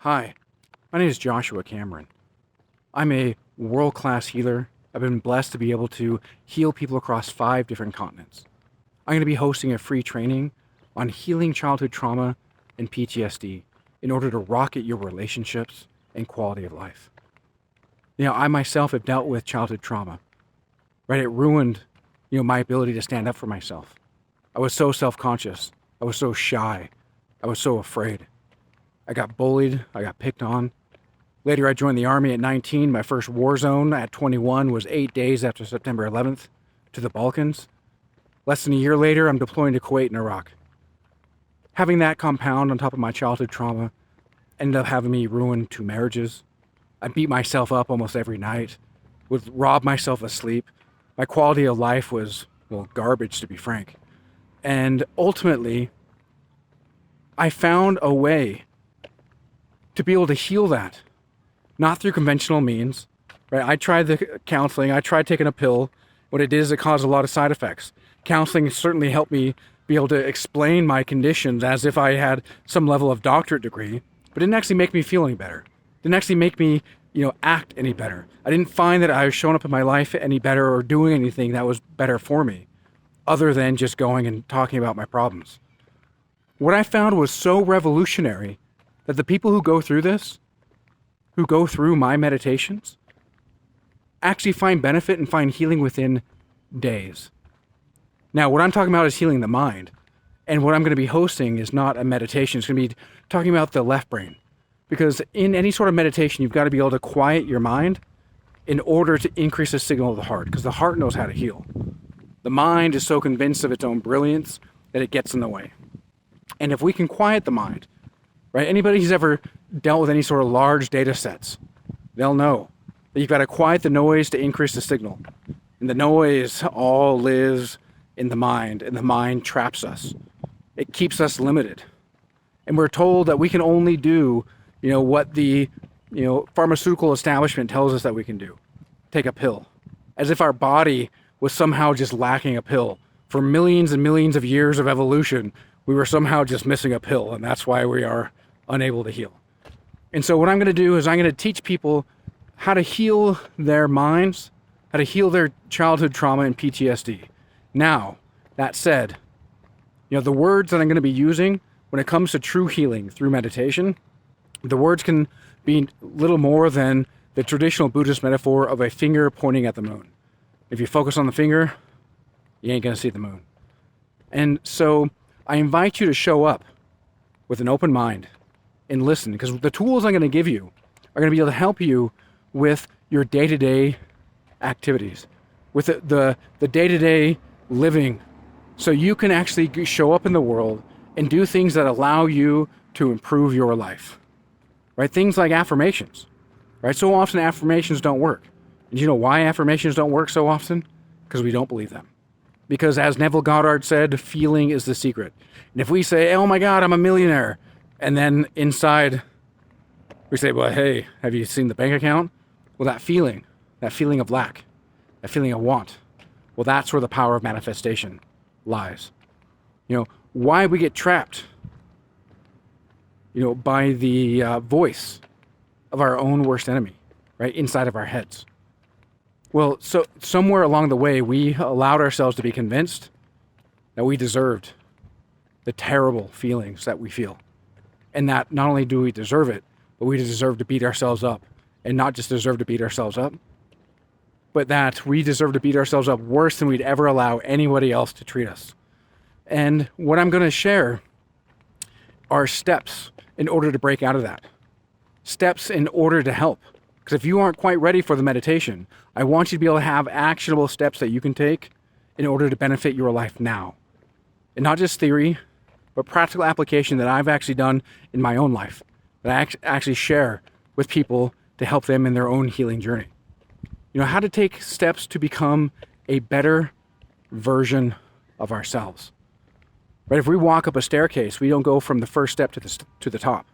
Hi, my name is Joshua Cameron. I'm a world-class healer. I've been blessed to be able to heal people across 5 different continents. I'm going to be hosting a free training on healing childhood trauma and PTSD in order to rocket your relationships and quality of life. I myself have dealt with childhood trauma, right? It ruined, my ability to stand up for myself. I was so self-conscious. I was so shy. I was so afraid. I got bullied. I got picked on. Later, I joined the Army at 19. My first war zone at 21 was 8 days after September 11th to the Balkans. Less than a year later, I'm deploying to Kuwait and Iraq. Having that compound on top of my childhood trauma ended up having me ruin 2 marriages. I beat myself up almost every night, would rob myself of sleep. My quality of life was, garbage, to be frank. And ultimately, I found a way to be able to heal that, not through conventional means, right? I tried the counseling, I tried taking a pill. What it did is it caused a lot of side effects. Counseling certainly helped me be able to explain my conditions as if I had some level of doctorate degree, but it didn't actually make me feel any better. It didn't actually make me, act any better. I didn't find that I was showing up in my life any better or doing anything that was better for me, other than just going and talking about my problems. What I found was so revolutionary that the people who go through this, who go through my meditations, actually find benefit and find healing within days. Now, what I'm talking about is healing the mind. And what I'm going to be hosting is not a meditation. It's going to be talking about the left brain. Because in any sort of meditation, you've got to be able to quiet your mind in order to increase the signal of the heart. Because the heart knows how to heal. The mind is so convinced of its own brilliance that it gets in the way. And if we can quiet the mind, right? Anybody who's ever dealt with any sort of large data sets, they'll know that you've got to quiet the noise to increase the signal. And the noise all lives in the mind, and the mind traps us. It keeps us limited. And we're told that we can only do, what the, pharmaceutical establishment tells us that we can do. Take a pill. As if our body was somehow just lacking a pill. For millions and millions of years of evolution, we were somehow just missing a pill, and that's why we are unable to heal. And so what I'm going to do is I'm going to teach people how to heal their minds, how to heal their childhood trauma and PTSD. Now, that said, the words that I'm going to be using when it comes to true healing through meditation, the words can be little more than the traditional Buddhist metaphor of a finger pointing at the moon. If you focus on the finger, you ain't going to see the moon. And so I invite you to show up with an open mind and listen, because the tools I'm going to give you are going to be able to help you with your day-to-day activities, with the day-to-day living, so you can actually show up in the world and do things that allow you to improve your life, right? Things like affirmations, right? So often affirmations don't work. And you know why affirmations don't work so often? Because we don't believe them. Because as Neville Goddard said, feeling is the secret. And if we say, oh my God, I'm a millionaire, and then inside we say, well, hey, have you seen the bank account? Well, that feeling of lack, that feeling of want, well, that's where the power of manifestation lies. Why we get trapped, by the voice of our own worst enemy, right, inside of our heads. Well, so somewhere along the way, we allowed ourselves to be convinced that we deserved the terrible feelings that we feel. And that not only do we deserve it, but we deserve to beat ourselves up. And not just deserve to beat ourselves up, but that we deserve to beat ourselves up worse than we'd ever allow anybody else to treat us. And what I'm going to share are steps in order to break out of that. Steps in order to help. Because if you aren't quite ready for the meditation, I want you to be able to have actionable steps that you can take in order to benefit your life now. And not just theory, but practical application that I've actually done in my own life, that I actually share with people to help them in their own healing journey. How to take steps to become a better version of ourselves. Right? If we walk up a staircase, we don't go from the first step to the top.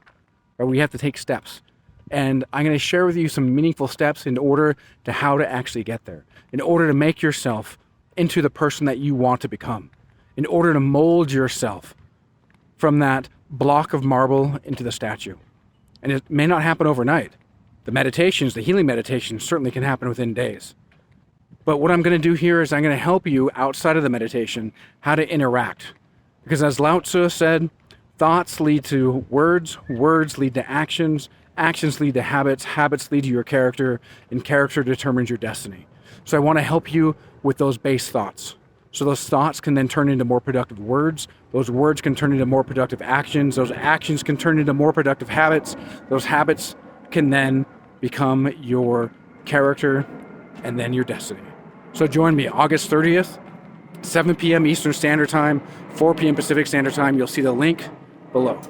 Right? We have to take steps. And I'm going to share with you some meaningful steps in order to how to actually get there, in order to make yourself into the person that you want to become, in order to mold yourself from that block of marble into the statue. And it may not happen overnight. The meditations, the healing meditations, certainly can happen within days. But what I'm going to do here is I'm going to help you outside of the meditation how to interact. Because as Lao Tzu said, thoughts lead to words, words lead to actions, actions lead to habits, habits lead to your character, and character determines your destiny. So I want to help you with those base thoughts. So those thoughts can then turn into more productive words. Those words can turn into more productive actions. Those actions can turn into more productive habits. Those habits can then become your character and then your destiny. So join me August 30th, 7 p.m. Eastern Standard Time, 4 p.m. Pacific Standard Time. You'll see the link below.